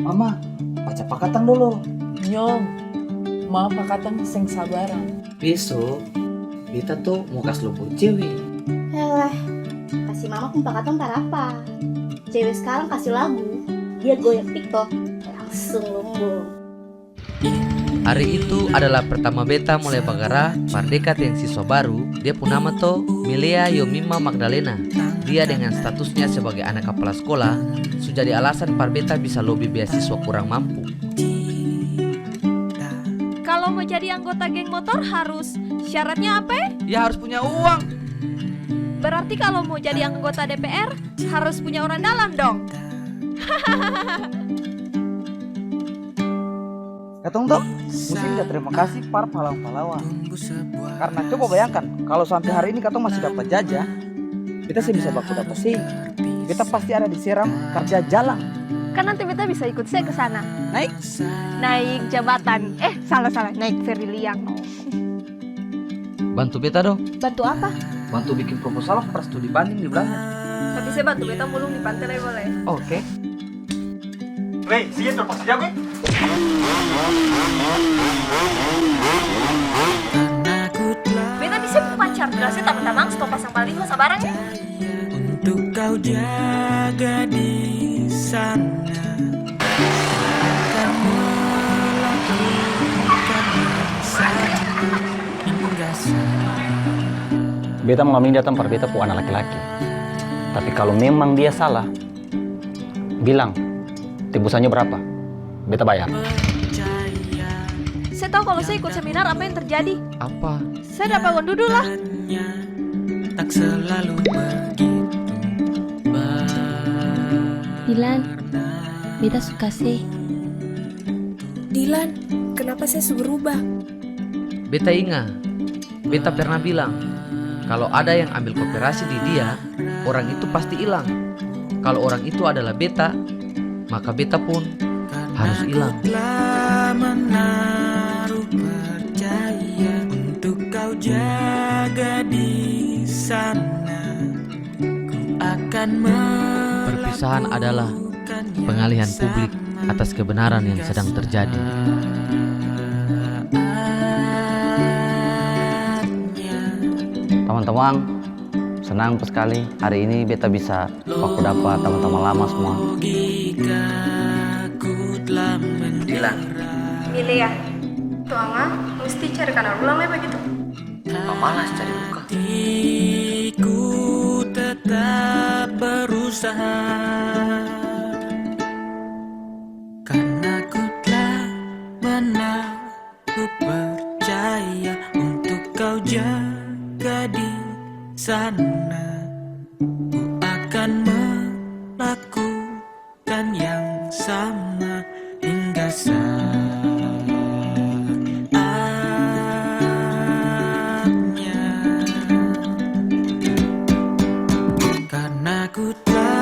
Mama, baca pakatan dulu. Nyong, mau pakatan seng sabaran. Besok, Beta tuh mau kasih lumpur cewek. Alah, kasih mama pun pakatan apa? Cewek sekarang kasih lagu, dia goyang TikTok, langsung lumbung. Hari itu adalah pertama Beta mulai bagara pardekat yang siswa baru. Dia pun nama tuh Milea Yomima Magdalena. Dia dengan statusnya sebagai anak kepala sekolah sudah jadi alasan par Beta bisa lobby beasiswa kurang mampu. Kalau mau jadi anggota geng motor harus syaratnya apa? Ya harus punya uang. Berarti kalau mau jadi anggota DPR harus punya orang dalam dong. Katong tuh mesti minta terima kasih para pahlawan-pahlawan. Karena coba bayangkan, kalau sampai hari ini katong masih dapat jajah, kita sih bisa baku dapat sih. Kita pasti ada di Seram kerja jalan. Kan nanti kita bisa ikut saya ke sana. Naik jabatan. Salah. Naik ferry liang. Bantu Beta dong. Bantu apa? Bantu bikin proposal per studi banding di belakang. Tapi saya bantu beta mulung di pantai lah boleh. Oke. Wey, sigue terpaksa ya, güey. Beta bisa pacar jelasnya taman-taman stop pasang paling masa barang ya. Untuk kau jaga di sana, akan melakukan sama hingga Beta mengamini datang per beta pu anak laki-laki. Tapi kalau memang dia salah, bilang tebusannya berapa, beta bayar. Saya tahu kalau saya ikut seminar apa yang terjadi. Apa? Saya dapat uang duduk lah. tak selalu begitu. Dilan, beta suka sih. Dilan, kenapa saya berubah? Beta ingat, Beta pernah bilang kalau ada yang ambil kooperasi di dia, orang itu pasti hilang. Kalau orang itu adalah Beta, maka Beta pun harus hilang. Telah menaruh percaya untuk kau jaga di sana. Ku akan Perpisahan adalah pengalihan publik atas kebenaran yang sedang terjadi. Teman-teman, senang sekali hari ini beta bisa waktu dapat teman-teman lama semua. Bilang, Milih ya. Tuh Angga, mesti cari kanal ulang ya begitu. malas cari muka. Ku tetap berusaha karena ku telah menaruh percaya untuk kau jaga di sana. Ku akan melakukan yang sama hingga saatnya. Karena ku telah